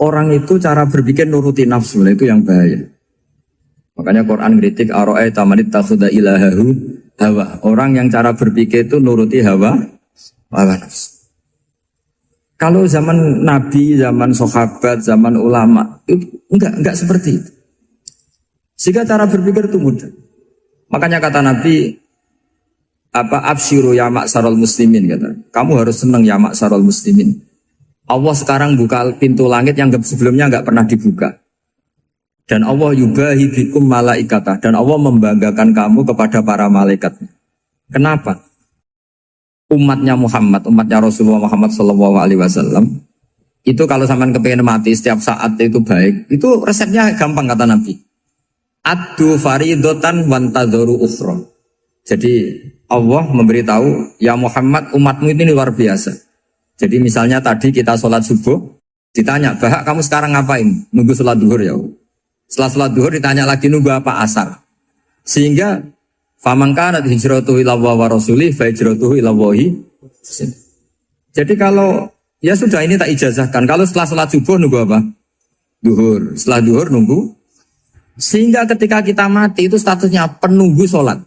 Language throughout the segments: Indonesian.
orang itu cara berpikir nuruti nafsu, itu yang bahaya. Makanya Quran kritik ara'aita man ittakhadha ilahahu hawa. Orang yang cara berpikir itu nuruti hawa nafsu. Kalau zaman Nabi, zaman sahabat, zaman ulama itu enggak seperti itu. Sehingga cara berpikir itu mudah. Makanya kata Nabi, absyiru ya ma'syaral muslimin, kata. Kamu harus senang ya ma'syaral muslimin. Allah sekarang buka pintu langit yang sebelumnya enggak pernah dibuka. Dan Allah yubahi bikum malaikata, dan Allah membanggakan kamu kepada para malaikat. Kenapa? Umatnya Muhammad, umatnya Rasulullah Muhammad SAW, itu kalau sampean kepengen mati setiap saat itu baik, itu resepnya gampang kata Nabi. Addu faridotan wantadzoru ukhra. Jadi Allah memberitahu, ya Muhammad, umatmu ini luar biasa. Jadi misalnya tadi kita sholat subuh, ditanya, Bahak kamu sekarang ngapain? Nunggu sholat duhur ya. Setelah sholat duhur ditanya lagi nunggu apa asar. Sehingga faman kanat hijratuhu ila wa rasulih fa hijratuhu ila wahi. Jadi kalau ya sudah ini tak ijazahkan. Kalau setelah sholat subuh nunggu apa? Duhur. Setelah duhur nunggu. Sehingga ketika kita mati itu statusnya penunggu sholat.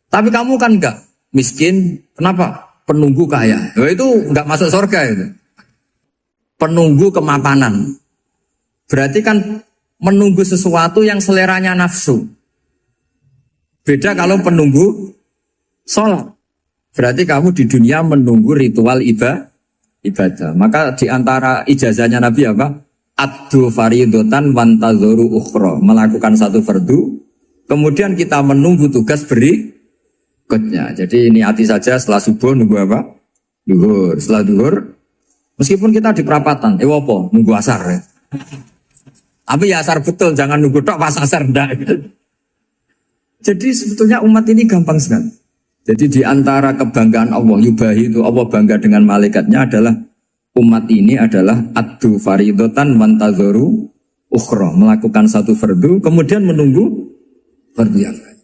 Tapi kamu kan enggak miskin. Kenapa? Penunggu kaya. Nah, itu enggak masuk surga itu. Penunggu kemapanan. Berarti kan menunggu sesuatu yang seleranya nafsu. Beda kalau penunggu sholat. Berarti kamu di dunia menunggu ritual ibadah. Maka di antara ijazahnya Nabi apa? Addu faridotan wantadzoru ukhra. Melakukan satu fardu. Kemudian kita menunggu tugas berikutnya. Jadi niati saja setelah subuh nunggu apa? Duhur. Setelah duhur, meskipun kita di perapatan, apa? Nunggu asar ya. Tapi ya asar betul, jangan nunggu tok pas asar ndak. Jadi sebetulnya umat ini gampang sekali. Jadi di antara kebanggaan Allah, yubahi itu Allah bangga dengan malaikatnya adalah umat ini adalah addu faridotan wantadzoru ukhra, melakukan satu fardu kemudian menunggu fardu yang lain.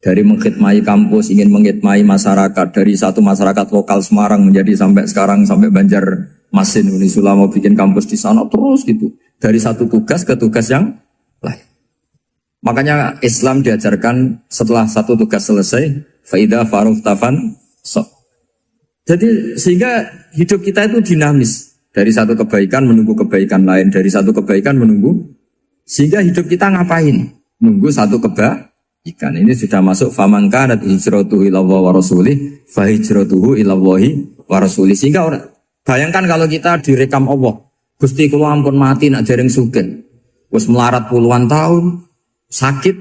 Dari mengkhidmati kampus, ingin mengkhidmati masyarakat, dari satu masyarakat lokal Semarang menjadi sampai sekarang sampai Banjarmasin, Unisula mau bikin kampus di sana terus gitu. Dari satu tugas ke tugas yang lain. Makanya Islam diajarkan setelah satu tugas selesai, faida faruq tafan so. Jadi sehingga hidup kita itu dinamis. Dari satu kebaikan menunggu kebaikan lain, dari satu kebaikan menunggu. Sehingga hidup kita ngapain? Nunggu satu kebaikan. Ini sudah masuk faman kanat hijratuhu ila wa rasulih fa hijratuhu ila wa rasulih. Sehingga orang bayangkan kalau kita direkam Allah, Gusti kula ampun mati nak dereng sugih. Wis melarat puluhan tahun, sakit,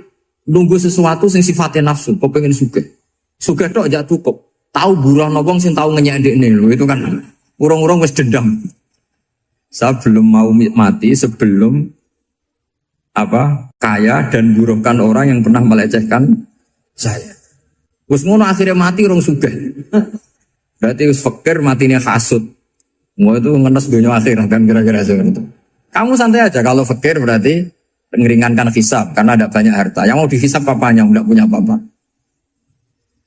nunggu sesuatu sing sifatnya nafsu, kepengin sugih. Sugih tok aja cukup. Tahu buruh wong sing tahu ngenyek ndekne lho, itu kan urung-urung wis dendam. Saya belum mau mati sebelum kaya dan buruhkan orang yang pernah melecehkan saya. Wis ngono akhirnya mati urung sugih. Berarti wis fakir matine hasud. Mau itu ngenes dunia akhirat kan kira-kira seperti itu. Kamu santai aja kalau fakir berarti meringankan hisab karena ada banyak harta. Yang mau dihisab papanya tidak punya apa-apa.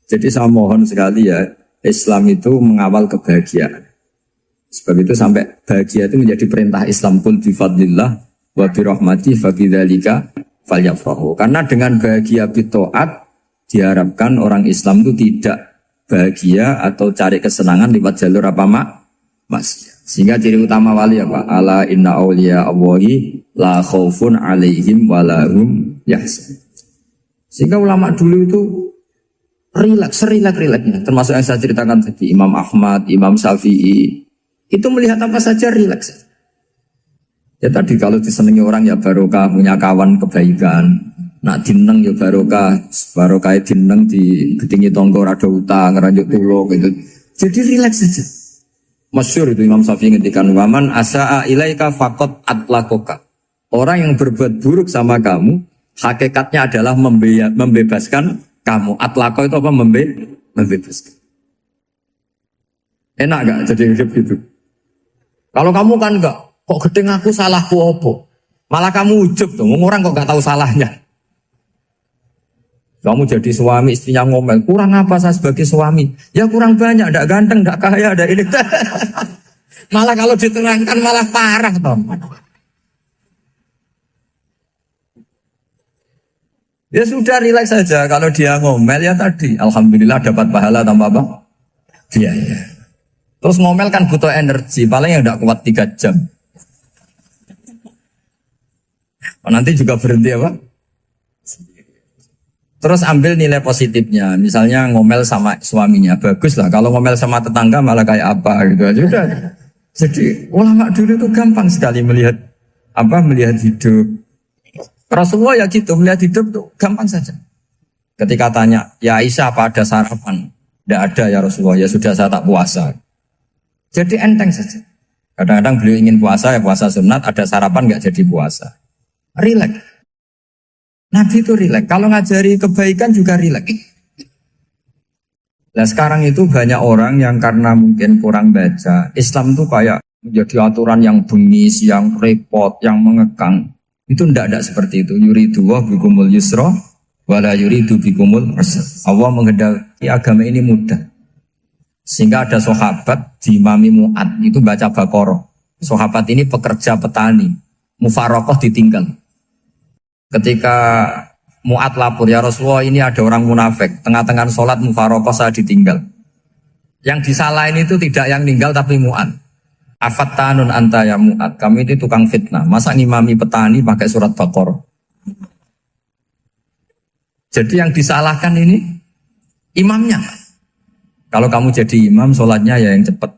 Jadi saya mohon sekali ya, Islam itu mengawal kebahagiaan. Sebab itu sampai bahagia itu menjadi perintah Islam, qul bi fadlillah wa bi rahmati fa bidzalika falyafrahu. Karena dengan bahagia bi taat diharapkan orang Islam itu tidak bahagia atau cari kesenangan lewat jalur maksiat. Sehingga ciri utama wali apa? Ala inna awliya Allahi la khaufun alaihim wa lahum yahzanun. Sehingga ulama dulu itu rileks-rileksnya. Termasuk yang saya ceritakan tadi, Imam Ahmad, Imam Syafi'i, itu melihat apa saja rileks. Ya tadi kalau disenangi orang ya barokah, punya kawan kebaikan. Nak dineng ya barokah dineng di gedingi tonggo rada utang, ngeranjuk tulo gitu. Jadi rileks saja. Masyhur itu Imam Syafi'i ngendikan waman asaa ilaika faqat atlakoka. Orang yang berbuat buruk sama kamu, hakikatnya adalah membebaskan kamu. Atlako itu apa? Membebaskan. Enak gak jadi hidup gitu? Kalau kamu kan enggak, kok gedeng aku salahku apa? Malah kamu ujub tuh, orang kok gak tahu salahnya. Kamu jadi suami, istrinya ngomel, kurang apa saya sebagai suami? Ya kurang banyak, enggak ganteng, enggak kaya, enggak ini. Malah kalau diterangkan malah parah toh. Ya sudah rileks saja. Kalau dia ngomel ya tadi, alhamdulillah dapat pahala tanpa apa? Biaya. Terus ngomel kan butuh energi, paling yang tidak kuat 3 jam. Nanti juga berhenti apa? Terus ambil nilai positifnya, misalnya ngomel sama suaminya, bagus lah. Kalau ngomel sama tetangga malah kayak apa gitu aja udah. Jadi ulama dulu itu gampang sekali melihat hidup. Rasulullah ya gitu, melihat hidup tuh gampang saja. Ketika tanya, ya Aisyah apa ada sarapan? Tidak ada ya Rasulullah, ya sudah saya tak puasa. Jadi enteng saja. Kadang-kadang beliau ingin puasa, ya puasa sunat, ada sarapan nggak jadi puasa. Rileks. Nabi itu rileks. Kalau ngajari kebaikan juga rileks. Nah sekarang itu banyak orang yang karena mungkin kurang baca, Islam tuh kayak menjadi aturan yang bengis, yang repot, yang mengekang. Itu tidak seperti itu. Yuridu wa bikumul yusra wala yuridu bikumul usra. Allah menghendaki agama ini mudah. Sehingga ada sahabat di Imami Mu'ad itu baca Baqarah. Sahabat ini pekerja petani, mufarokoh ditinggal. Ketika Mu'ad lapor, ya Rasulullah ini ada orang munafik, tengah-tengah sholat mufarokoh saya ditinggal. Yang disalahin itu tidak yang ninggal tapi Mu'ad. Afattanun anta ya Mu'ad, kami ini tukang fitnah. Masa ngimami petani pakai surat Baqarah? Jadi yang disalahkan ini imamnya. Kalau kamu jadi imam, sholatnya ya yang cepat.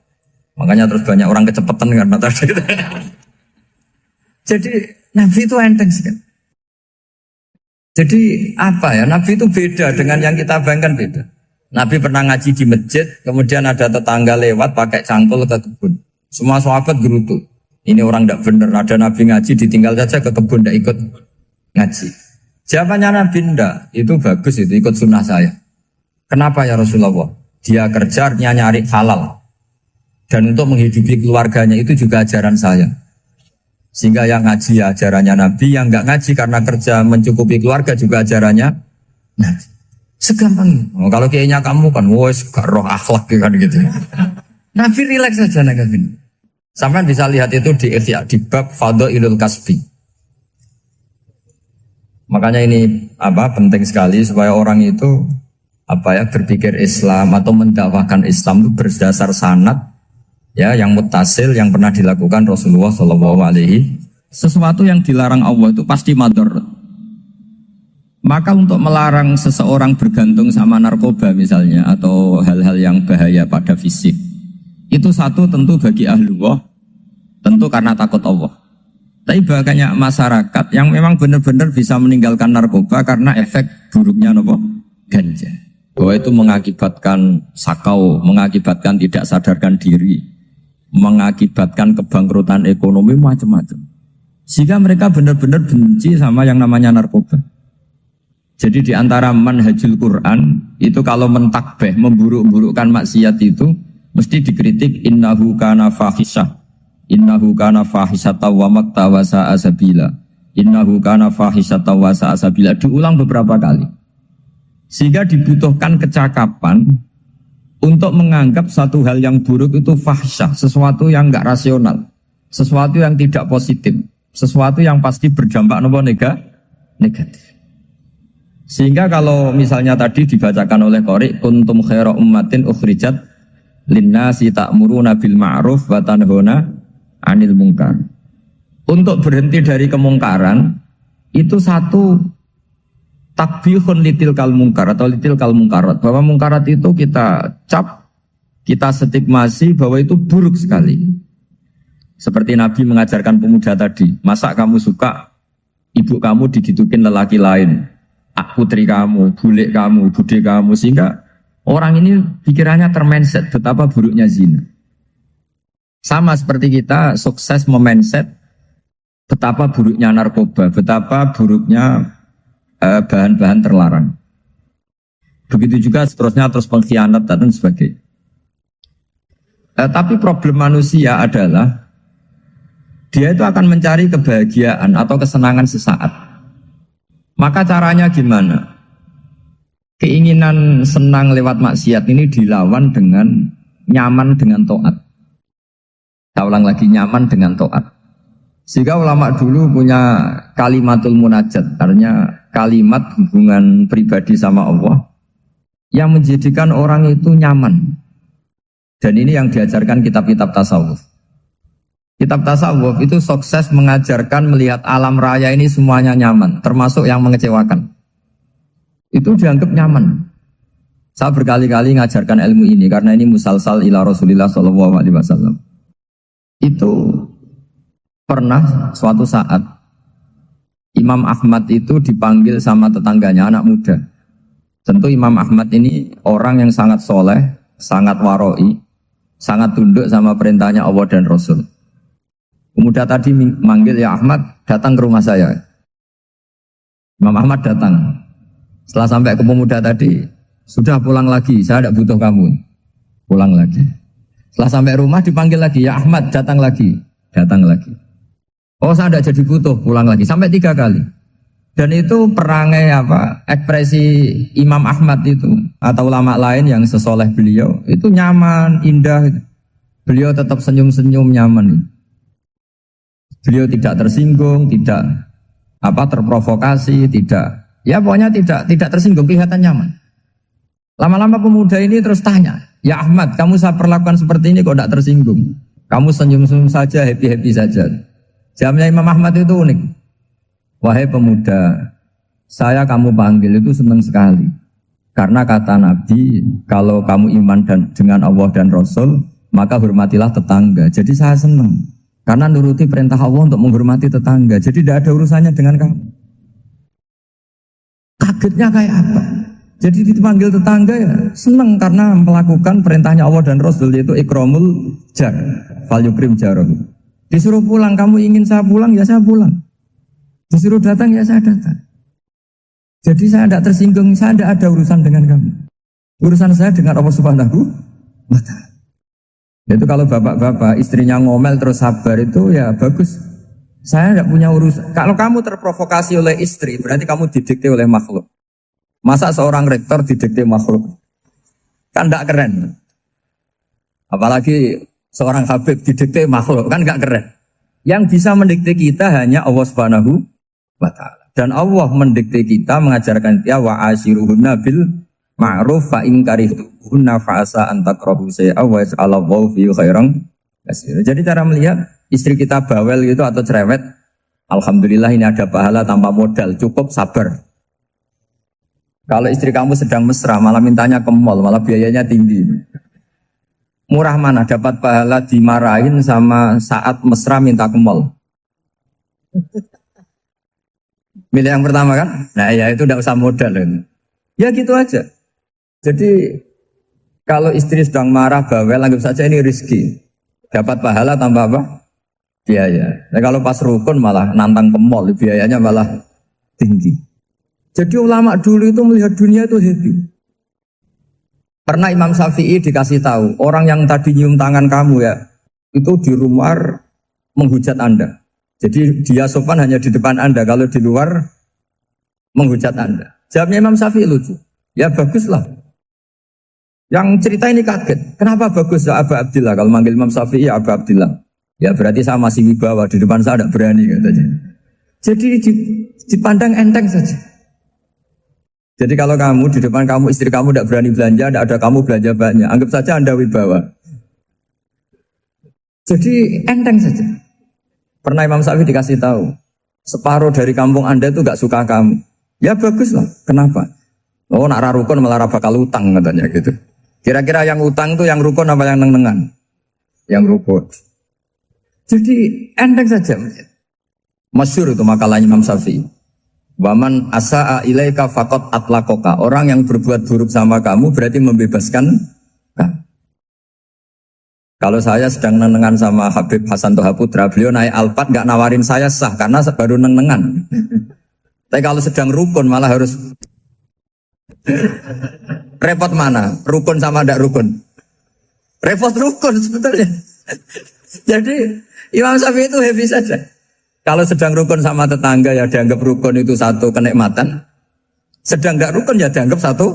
Makanya terus banyak orang kecepatan karena tadi. Jadi Nabi itu enteng sekali. Jadi apa ya, Nabi itu beda dengan yang kita bayangkan beda. Nabi pernah ngaji di masjid, kemudian ada tetangga lewat pakai cangkul ke kebun. Semua sahabat gerutu. Ini orang tidak benar, ada Nabi ngaji ditinggal saja ke kebun, tidak ikut ngaji. Jawabannya Nabi tidak, itu bagus itu ikut sunnah saya. Kenapa ya Rasulullah? Dia kerja nyari halal. Dan untuk menghidupi keluarganya itu juga ajaran saya. Sehingga yang ngaji ya ajarannya Nabi, yang nggak ngaji karena kerja mencukupi keluarga juga ajarannya Nabi. Segampang ini. Oh, kalau kayaknya kamu kan, woi gak roh akhlak kan gitu. Nabi rileks saja Nabi. Sampai bisa lihat itu di Ihya, di bab Fadhailul Kasbi. Makanya ini penting sekali supaya orang itu berpikir Islam atau mendakwahkan Islam itu berdasar sanad. Ya, yang mutasil yang pernah dilakukan Rasulullah SAW. Sesuatu yang dilarang Allah itu pasti mador. Maka untuk melarang seseorang bergantung sama narkoba misalnya atau hal-hal yang bahaya pada fisik, itu satu tentu bagi ahlullah, tentu karena takut Allah. Tapi banyak masyarakat yang memang benar-benar bisa meninggalkan narkoba karena efek buruknya ganja. Bahwa itu mengakibatkan sakau, mengakibatkan tidak sadarkan diri, mengakibatkan kebangkrutan ekonomi macam-macam. Sehingga mereka benar-benar benci sama yang namanya narkoba. Jadi di antara manhajul Quran itu kalau mentakbih, memburuk-burukkan maksiat itu mesti dikritik innahu kana fahisyah. Innahu kana fahisyata wa makta wa sa'a sabila. Innahu kana fahisyata wa sa'a sabila. Diulang beberapa kali. Sehingga dibutuhkan kecakapan untuk menganggap satu hal yang buruk itu fahsyah, sesuatu yang enggak rasional, sesuatu yang tidak positif, sesuatu yang pasti berdampak negatif. Sehingga kalau misalnya tadi dibacakan oleh Qori, kuntum khaira ummatin ukhrijat linnasi ta'muruna bil ma'ruf wa tanhauna 'anil munkar. Untuk berhenti dari kemungkaran itu satu takbihun litil kal mungkar atau litil kal mungkarat, bahwa mungkarat itu kita cap, kita stigmasi bahwa itu buruk sekali. Seperti Nabi mengajarkan pemuda tadi, masa kamu suka ibu kamu digitukin lelaki lain, putri kamu, bule kamu, bude kamu, sehingga orang ini pikirannya termindset betapa buruknya zina. Sama seperti kita sukses memindset betapa buruknya narkoba, betapa buruknya bahan-bahan terlarang. Begitu juga seterusnya, terus pengkhianat dan sebagainya. Tapi problem manusia adalah dia itu akan mencari kebahagiaan atau kesenangan sesaat. Maka caranya gimana? Keinginan senang lewat maksiat ini dilawan dengan nyaman dengan taat. Saya ulang lagi, nyaman dengan taat. Sehingga ulama dulu punya kalimatul munajat, artinya kalimat hubungan pribadi sama Allah yang menjadikan orang itu nyaman. Dan ini yang diajarkan kitab-kitab tasawuf. Kitab tasawuf itu sukses mengajarkan melihat alam raya ini semuanya nyaman, termasuk yang mengecewakan. Itu dianggap nyaman. Saya berkali-kali mengajarkan ilmu ini karena ini musalsal ila Rasulillah SAW. Itu pernah suatu saat Imam Ahmad itu dipanggil sama tetangganya, anak muda. Tentu Imam Ahmad ini orang yang sangat soleh, sangat waroi, sangat tunduk sama perintahnya Allah dan Rasul. Pemuda tadi manggil, ya Ahmad, datang ke rumah saya. Imam Ahmad datang. Setelah sampai ke pemuda tadi, sudah pulang lagi, saya tidak butuh kamu. Pulang lagi. Setelah sampai rumah dipanggil lagi, ya Ahmad, datang lagi. Datang lagi. Oh, saya tidak jadi butuh, pulang lagi. Sampai 3 kali. Dan itu perangai ekspresi Imam Ahmad itu atau ulama lain yang sesoleh beliau itu nyaman, indah. Beliau tetap senyum-senyum nyaman. Beliau tidak tersinggung, tidak terprovokasi, pokoknya tidak tersinggung, kelihatan nyaman. Lama-lama pemuda ini terus tanya, ya Ahmad, kamu saya perlakukan seperti ini kok tidak tersinggung? Kamu senyum-senyum saja, happy-happy saja. Jawabnya Imam Ahmad itu unik. Wahai pemuda, saya kamu panggil itu senang sekali. Karena kata Nabi, kalau kamu iman dengan Allah dan Rasul, maka hormatilah tetangga. Jadi saya senang. Karena nuruti perintah Allah untuk menghormati tetangga. Jadi tidak ada urusannya dengan kamu. Kagetnya kayak apa? Jadi dipanggil tetangga ya senang karena melakukan perintahnya Allah dan Rasul, yaitu ikramul jar, fal yukrim jarum. Disuruh pulang, kamu ingin saya pulang, ya saya pulang. Disuruh datang, ya saya datang. Jadi saya tidak tersinggung, saya tidak ada urusan dengan kamu. Urusan saya dengan Allah Subhanahu wa Ta'ala. Itu kalau bapak-bapak istrinya ngomel terus sabar itu ya bagus. Saya tidak punya urusan. Kalau kamu terprovokasi oleh istri, berarti kamu didikte oleh makhluk. Masa seorang rektor didikte makhluk? Kan tidak keren. Apalagi seorang habib didikte makhluk, kan tidak keren. Yang bisa mendikte kita hanya Allah Subhanahu wa Ta'ala. Dan Allah mendikte kita, mengajarkan dia wa ashiruhunna bil ma'ruf fa in karihtuhunna fa asa an takrahu shay'an wa yaj'alallahu fi khairan katsira. Jadi cara melihat istri kita bawel gitu atau cerewet, alhamdulillah ini ada pahala tanpa modal, cukup sabar. Kalau istri kamu sedang mesra malah mintanya ke mall, malah biayanya tinggi. Murah mana dapat pahala dimarahin sama saat mesra minta ke mall? Milih yang pertama kan? Nah ya itu tidak usah modal ini. Ya gitu aja. Jadi kalau istri sedang marah bawel, anggap saja ini rezeki. Dapat pahala tanpa apa? Biaya. Nah kalau pas rukun malah nantang ke mall, biayanya malah tinggi. Jadi ulama dulu itu melihat dunia itu happy. Pernah Imam Syafi'i dikasih tahu, orang yang tadi nyium tangan kamu ya, itu di rumah menghujat Anda. Jadi dia sopan hanya di depan Anda, kalau di luar menghujat Anda. Jawabnya Imam Syafi'i lucu. Ya baguslah. Yang cerita ini kaget. Kenapa bagus ya Aba Abdillah? Kalau manggil Imam Syafi'i ya Aba Abdillah. Ya berarti saya masih wibawa, di depan saya tidak berani katanya. Jadi dipandang enteng saja. Jadi kalau kamu di depan kamu istri kamu tidak berani belanja, tidak ada kamu belanja banyak, anggap saja Anda wibawa. Jadi enteng saja. Pernah Imam Syafi'i dikasih tahu, separuh dari kampung Anda itu gak suka kamu. Ya baguslah. Kenapa? Oh nak rukun malah bakal utang katanya gitu. Kira-kira yang utang itu yang rukun apa yang neng-nengan? Yang rukun. Jadi enteng saja. Masyhur itu makalahnya Imam Syafi'i. Waman asa'a ilaika faqad atlaqaka. Orang yang berbuat buruk sama kamu berarti membebaskan kamu. Kalau saya sedang nenengan sama Habib Hasan Toha Putra, beliau naik Alphard nggak nawarin saya sah karena baru nenengan. Tapi kalau sedang rukun malah harus repot mana? Rukun sama tidak rukun? Repot rukun sebetulnya. Jadi Imam Syafi'i itu happy saja. Kalau sedang rukun sama tetangga ya dianggap rukun itu satu kenikmatan. Sedang nggak rukun ya dianggap satu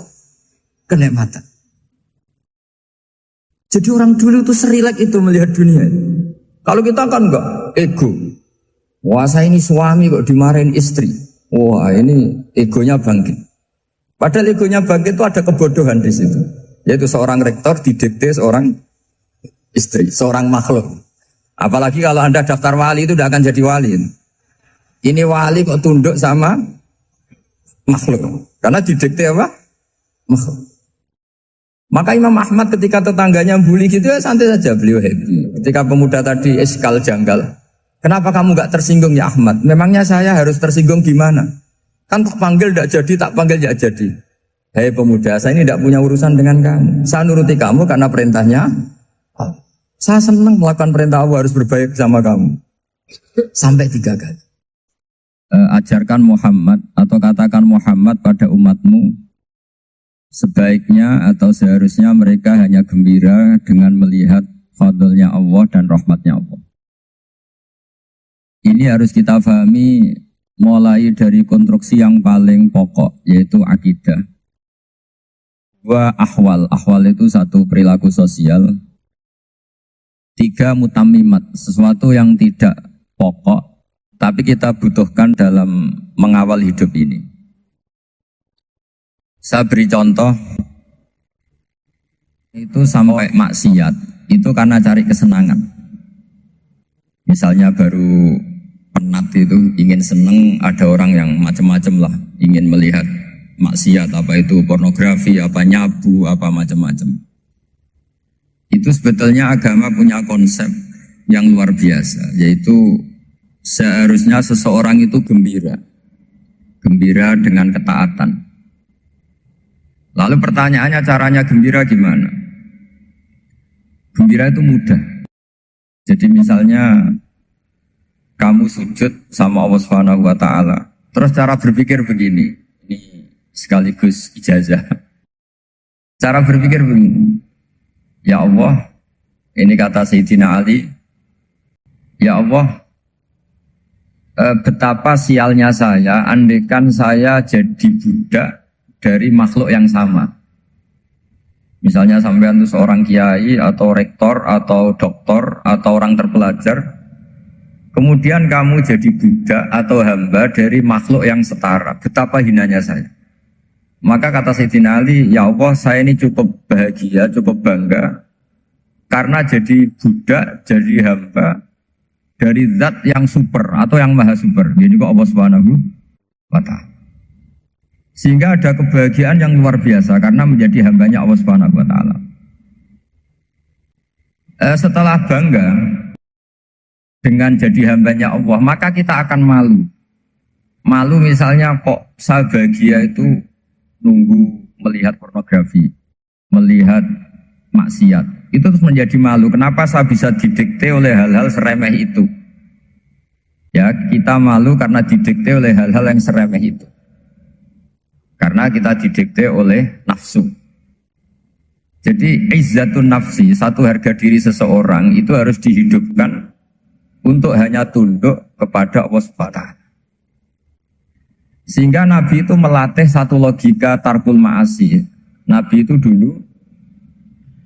kenikmatan. Jadi orang dulu itu serilek itu melihat dunia. Kalau kita kan enggak, ego. Wah saya ini suami kok dimarahin istri. Wah ini egonya bangkit. Padahal egonya bangkit itu ada kebodohan di situ. Yaitu seorang rektor didikte seorang istri, seorang makhluk. Apalagi kalau Anda daftar wali itu tidak akan jadi wali. Ini wali kok tunduk sama makhluk. Karena didikte apa? Makhluk. Maka Imam Ahmad ketika tetangganya bully gitu ya santai saja, beliau happy. Ketika pemuda tadi eskal janggal, kenapa kamu gak tersinggung ya Ahmad? Memangnya saya harus tersinggung gimana? Kan tak panggil tidak jadi, tak panggil tidak jadi. Hei pemuda, saya ini tidak punya urusan dengan kamu. Saya nuruti kamu karena perintahnya. Saya senang melakukan perintah Allah, harus berbaik sama kamu. Sampai 3 kali. Ajarkan Muhammad atau katakan Muhammad pada umatmu. Sebaiknya atau seharusnya mereka hanya gembira dengan melihat fadlnya Allah dan rahmatnya Allah. Ini harus kita pahami mulai dari konstruksi yang paling pokok, yaitu akidah. 2 ahwal. Ahwal itu 1 perilaku sosial. 3 mutamimat, sesuatu yang tidak pokok, tapi kita butuhkan dalam mengawal hidup ini. Saya beri contoh, itu sampai maksiat, itu karena cari kesenangan. Misalnya baru penat itu, ingin seneng, ada orang yang macam-macam lah, ingin melihat maksiat, apa itu pornografi, apa nyabu, apa macam-macam. Itu sebetulnya agama punya konsep yang luar biasa, yaitu seharusnya seseorang itu gembira. Gembira dengan ketaatan. Lalu pertanyaannya caranya gembira gimana? Gembira itu mudah. Jadi misalnya kamu sujud sama Allah Subhanahu wa taala. Terus cara berpikir begini. Ini sekaligus ijazah. Cara berpikir begini. Ya Allah, ini kata Sayyidina Ali. Ya Allah, betapa sialnya saya andaikan saya jadi budak dari makhluk yang sama. Misalnya sampean itu seorang kiai atau rektor atau doktor atau orang terpelajar, kemudian kamu jadi budak atau hamba dari makhluk yang setara. Betapa hinanya saya. Maka kata Sayyidina Ali, ya Allah saya ini cukup bahagia, cukup bangga karena jadi budak, jadi hamba dari zat yang super atau yang maha super. Jadi kok Allah Subhanahu wa ta'ala. Sehingga ada kebahagiaan yang luar biasa karena menjadi hambanya Allah Subhanahu wa ta'ala. Setelah bangga dengan jadi hambanya Allah, maka kita akan malu. Malu misalnya kok saya bahagia itu nunggu melihat pornografi, melihat maksiat. Itu terus menjadi malu. Kenapa saya bisa didikte oleh hal-hal seremeh itu? Ya, kita malu karena didikte oleh hal-hal yang seremeh itu. Karena kita didikte oleh nafsu. Jadi izzatun nafsi, satu harga diri seseorang itu harus dihidupkan untuk hanya tunduk kepada Allah SWT. Sehingga Nabi itu melatih satu logika tarkul ma'asi. Nabi itu dulu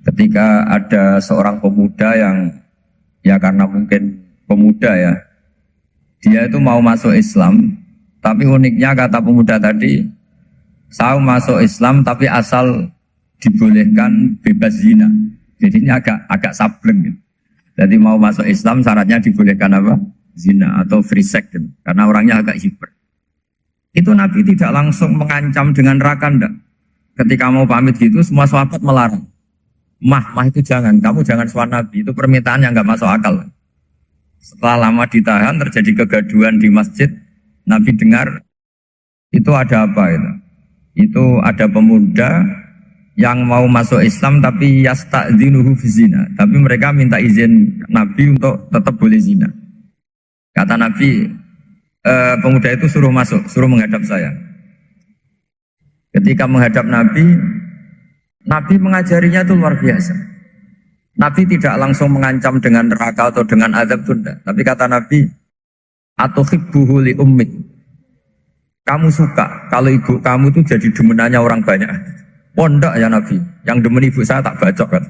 ketika ada seorang pemuda yang ya karena mungkin pemuda ya, dia itu mau masuk Islam, tapi uniknya kata pemuda tadi, saya masuk Islam tapi asal dibolehkan bebas zina. Jadi ini agak sableng gitu. Jadi mau masuk Islam syaratnya dibolehkan apa? Zina atau free sex gitu. Karena orangnya agak hiper. Itu Nabi tidak langsung mengancam dengan neraka enggak. Ketika mau pamit gitu semua sahabat melarang. Mah itu jangan, kamu jangan suan Nabi. Itu permintaan yang enggak masuk akal. Setelah lama ditahan terjadi kegaduhan di masjid. Nabi dengar itu ada apa itu? Itu ada pemuda yang mau masuk Islam tapi yasta'dzinuhu fi zina. Tapi mereka minta izin Nabi untuk tetap boleh zina. Kata Nabi, pemuda itu suruh masuk, suruh menghadap saya. Ketika menghadap Nabi, Nabi mengajarinya itu luar biasa. Nabi tidak langsung mengancam dengan neraka atau dengan azab tunda. Tapi kata Nabi, atuhibbuhu li ummik. Kamu suka kalau ibu kamu itu jadi demenannya orang banyak. Pondok ya Nabi, yang demen ibu saya tak bacok kan.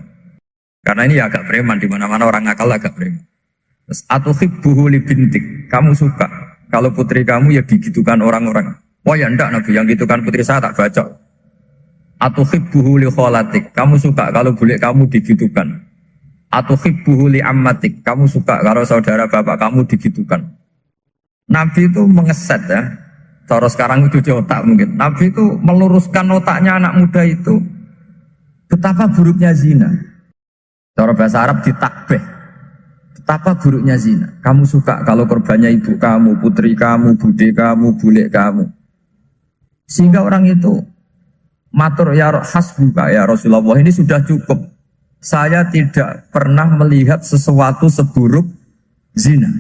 Karena ini ya agak preman, di mana-mana orang nakal agak preman. Terus atuhibbuhu li bintik, kamu suka kalau putri kamu ya digitukan orang-orang. Oh ya enggak Nabi, yang gitukan putri saya tak baca. Atuhibbuhu li kholatik, kamu suka kalau bule kamu digitukan. Atuhibbuhu li ammatik, kamu suka kalau saudara bapak kamu digitukan. Nabi itu mengeset ya. Cara sekarang itu cuci otak mungkin. Nabi itu meluruskan otaknya anak muda itu betapa buruknya zina. Cara bahasa Arab ditakbih. Betapa buruknya zina. Kamu suka kalau korbannya ibu kamu, putri kamu, bude kamu, bule kamu. Sehingga orang itu matur ya hasbuka ya Rasulullah, ini sudah cukup. Saya tidak pernah melihat sesuatu seburuk zina.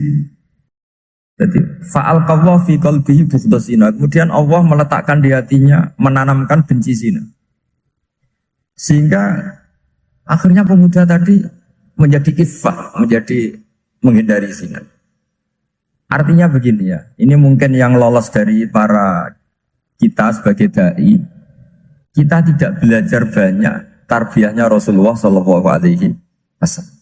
Jadi fa'al kawwa fi qalbihi bughda zina. Kemudian Allah meletakkan di hatinya, menanamkan benci zina. Sehingga akhirnya pemuda tadi menjadi kifah, menjadi menghindari zina. Artinya begini ya, ini mungkin yang lolos dari para kita sebagai dai, kita tidak belajar banyak tarbiyahnya Rasulullah Shallallahu Alaihi Wasallam.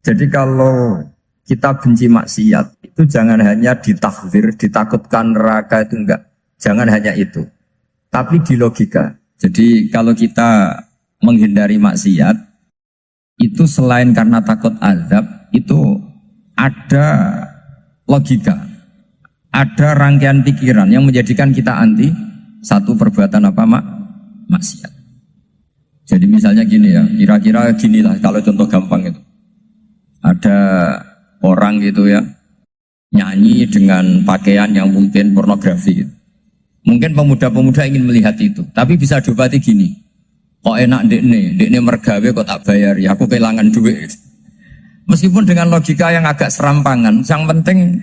Jadi kalau kita benci maksiat, itu jangan hanya ditakdir, ditakutkan neraka, itu enggak. Jangan hanya itu. Tapi di logika. Jadi kalau kita menghindari maksiat, itu selain karena takut azab, itu ada logika. Ada rangkaian pikiran yang menjadikan kita anti satu perbuatan apa maksiat. Jadi misalnya gini ya, kira-kira ginilah kalau contoh gampang itu. Ada orang gitu ya, nyanyi dengan pakaian yang mungkin pornografi gitu. Mungkin pemuda-pemuda ingin melihat itu, tapi bisa diobati gini. Kok enak dekne mergawe kok tak bayar, ya aku kehilangan duit. Meskipun dengan logika yang agak serampangan, yang penting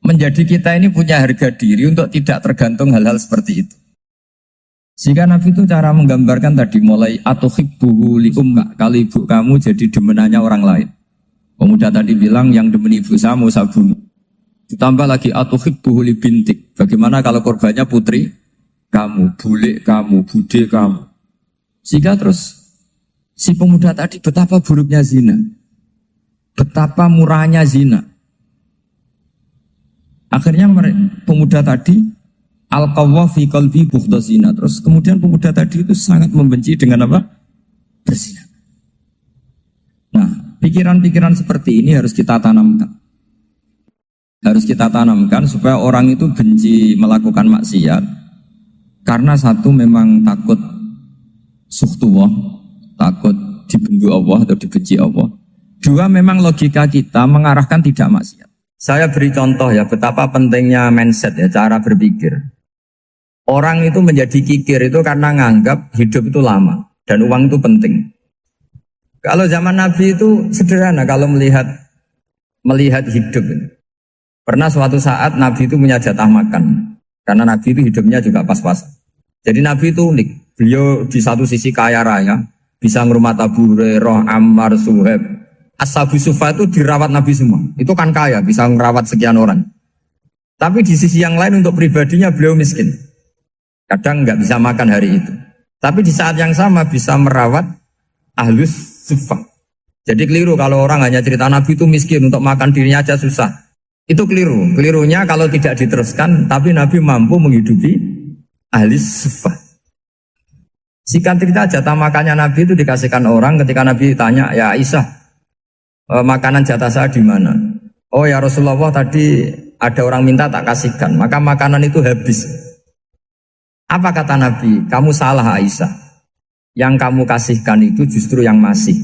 menjadi kita ini punya harga diri untuk tidak tergantung hal-hal seperti itu. Sehingga Nabi itu cara menggambarkan tadi mulai atuhibbuhu li umma, kalau ibu kamu jadi demenannya orang lain. Pemuda tadi bilang yang demen ibu saya mau saya bunuh. Ditambah lagi atuhibbuhu li bintik. Bagaimana kalau korbannya putri kamu, bule kamu, bude kamu. Sehingga terus si pemuda tadi betapa buruknya zina. Betapa murahnya zina. Akhirnya pemuda tadi al-qawwa fi qalbi bughda zina. Terus kemudian pemuda tadi itu sangat membenci dengan apa? Berzina. Nah, pikiran-pikiran seperti ini harus kita tanamkan. Harus kita tanamkan supaya orang itu benci melakukan maksiat. Karena satu memang takut sukhtuwah, takut dibendu Allah atau dibenci Allah. Dua, memang logika kita mengarahkan tidak maksiat. Saya beri contoh ya, betapa pentingnya mindset ya, cara berpikir. Orang itu menjadi kikir itu karena nganggap hidup itu lama dan uang itu penting. Kalau zaman Nabi itu sederhana kalau melihat hidup. Pernah suatu saat Nabi itu punya jatah makan. Karena Nabi itu hidupnya juga pas-pasan. Jadi Nabi itu unik. Beliau di satu sisi kaya raya, bisa ngurmat Abu Hurairah, Ammar, Suhaib. Ashabu Sufa itu dirawat Nabi semua. Itu kan kaya, bisa merawat sekian orang. Tapi di sisi yang lain untuk pribadinya beliau miskin. Kadang nggak bisa makan hari itu. Tapi di saat yang sama bisa merawat Ahlus Sufa. Jadi keliru kalau orang hanya cerita Nabi itu miskin, untuk makan dirinya aja susah. Itu keliru. Kelirunya kalau tidak diteruskan, tapi Nabi mampu menghidupi Ahlus Sufa. Singkat cerita jatah makannya Nabi itu dikasihkan orang ketika Nabi tanya, ya Aisyah, makanan jatah saya di mana? Oh ya Rasulullah, tadi ada orang minta tak kasihkan, maka makanan itu habis. Apa kata Nabi? Kamu salah Aisyah. Yang kamu kasihkan itu justru yang masih.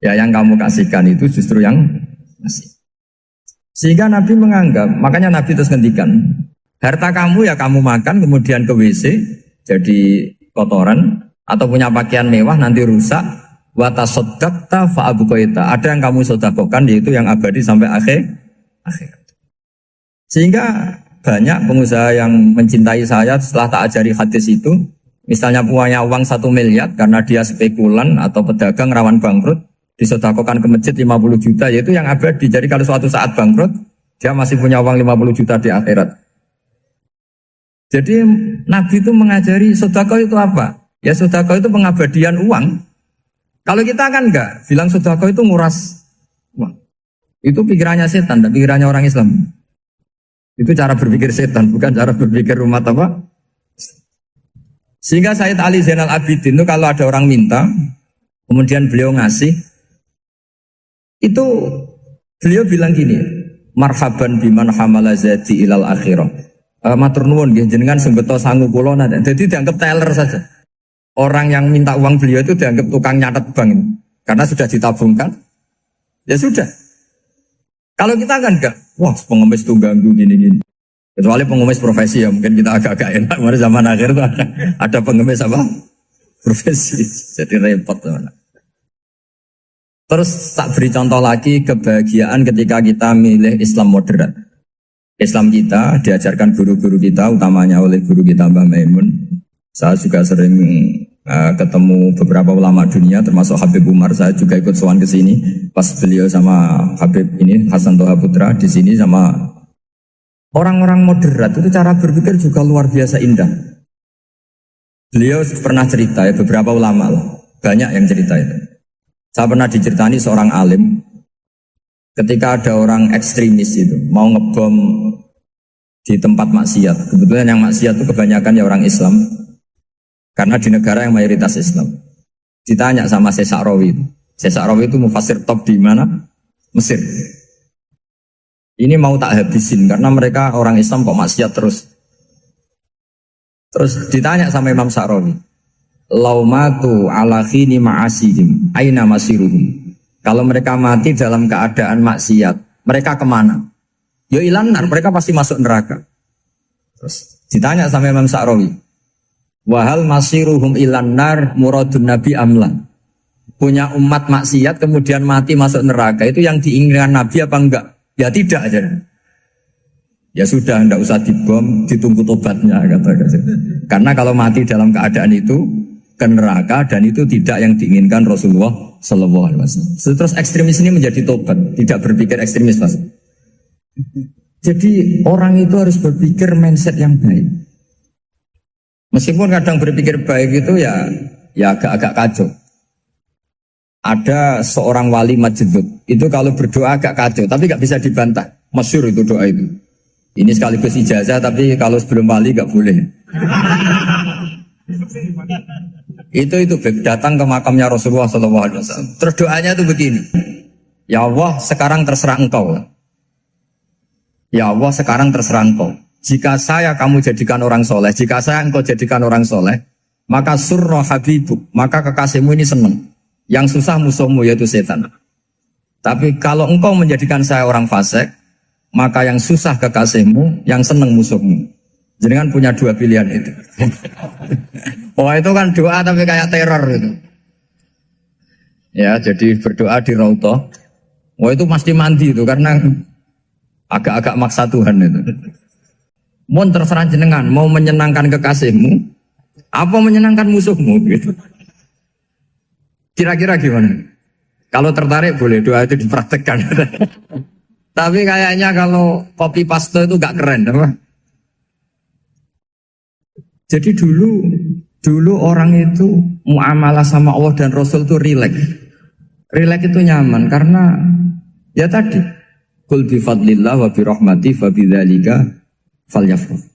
Ya, yang kamu kasihkan itu justru yang masih. Sehingga Nabi menganggap, makanya Nabi terus ngendikan, harta kamu ya kamu makan kemudian ke WC jadi kotoran, atau punya pakaian mewah nanti rusak, wa tasaddaqta fa abqaita. Ada yang kamu sedekahkan, yaitu yang abadi sampai akhir. Sehingga banyak pengusaha yang mencintai saya setelah tak ajari hadis itu, misalnya punya uang 1 miliar karena dia spekulan atau pedagang rawan bangkrut, disedekahkan ke masjid 50 juta, yaitu yang abadi. Jadi kalau suatu saat bangkrut, dia masih punya uang 50 juta di akhirat. Jadi Nabi itu mengajari sedekah itu apa? Ya sedekah itu pengabadian uang. Kalau kita kan enggak, bilang sedekah itu nguras uang. Itu pikirannya setan, tapi pikirannya orang Islam. Itu cara berpikir setan, bukan cara berpikir umat apa? Sehingga Sayyid Ali Zainal Abidin itu kalau ada orang minta, kemudian beliau ngasih, itu beliau bilang gini, marhaban biman hamala zati ilal akhirah. Matur nuwun nggih jenengan sembeta sangu kula nate. Jadi dianggap teller saja. Orang yang minta uang beliau itu dianggap tukang nyatet bank ini. Karena sudah ditabungkan. Ya sudah. Kalau kita kan enggak, wah pengemis itu ganggu gini-gini. Kecuali pengemis profesi ya, mungkin kita agak-agak enak. Mari zaman akhir itu ada pengemis apa? Profesi. Jadi repot. Terus tak beri contoh lagi kebahagiaan ketika kita milih Islam moderat. Islam kita diajarkan guru-guru kita, utamanya oleh guru kita Mbah Maimun. Saya juga sering ketemu beberapa ulama dunia, termasuk Habib Umar. Saya juga ikut sowan ke sini pas beliau sama Habib ini Hasan Toha Putra di sini sama orang-orang moderat. Itu cara berpikir juga luar biasa indah. Beliau pernah cerita ya, beberapa ulama lah, banyak yang cerita itu. Saya pernah diceritani seorang alim ketika ada orang ekstremis itu mau ngebom di tempat maksiat. Kebetulan yang maksiat itu kebanyakan ya orang Islam. Karena di negara yang mayoritas Islam. Ditanya sama Syekh Sa'rawi itu. Syekh Sa'rawi itu mufasir top di mana? Mesir. Ini mau tak habisin karena mereka orang Islam kok maksiat terus. Terus ditanya sama Imam Sa'rawi. Laumatu ala khini ma'asihim aina masiruhum. Kalau mereka mati dalam keadaan maksiat, mereka kemana? Ya ilan nar, mereka pasti masuk neraka. Terus ditanya sama Imam Sa'rawi. Wahal masiruhum ilan nar muradun nabi amlan. Punya umat maksiat kemudian mati masuk neraka, itu yang diinginkan Nabi apa enggak? Ya tidak aja. Ya sudah, enggak usah dibom, ditunggu tobatnya kata. Karena kalau mati dalam keadaan itu ke neraka dan itu tidak yang diinginkan Rasulullah Sallallahu Alaihi Wasallam. Terus ekstremis ini menjadi tobat, tidak berpikir ekstremis mas. Jadi orang itu harus berpikir mindset yang baik. Meskipun kadang berpikir baik itu ya agak-agak kacau. Ada seorang wali majdud, itu kalau berdoa agak kacau, tapi gak bisa dibantah. Masyhur itu doa itu. Ini sekaligus ijazah, tapi kalau sebelum wali gak boleh. Itu datang ke makamnya Rasulullah SAW. Terus doanya itu begini. Ya Allah, sekarang terserah engkau. Ya Allah, sekarang terserah engkau. Jika saya kamu jadikan orang soleh, jika saya engkau jadikan orang soleh, maka surra habibuk, maka kekasihmu ini senang. Yang susah musuhmu yaitu setan. Tapi kalau engkau menjadikan saya orang fasik, maka yang susah kekasihmu, yang senang musuhmu. Jadi kan punya dua pilihan itu. Oh itu kan doa tapi kayak teror itu. Ya jadi berdoa di Raudhah. Oh itu pasti mandi itu karena agak-agak maksa Tuhan itu. Mohon terserah jenengan, mau menyenangkan kekasihmu, apa menyenangkan musuhmu gitu. Kira-kira gimana? Kalau tertarik boleh doa itu dipraktekkan. Tapi kayaknya kalau copy paste itu gak keren, apa? Jadi dulu orang itu muamalah sama Allah dan Rasul itu rileks. Rileks itu nyaman karena ya tadi, qul bi fadlillah wa bi rahmati fa bidzalika falyafrah.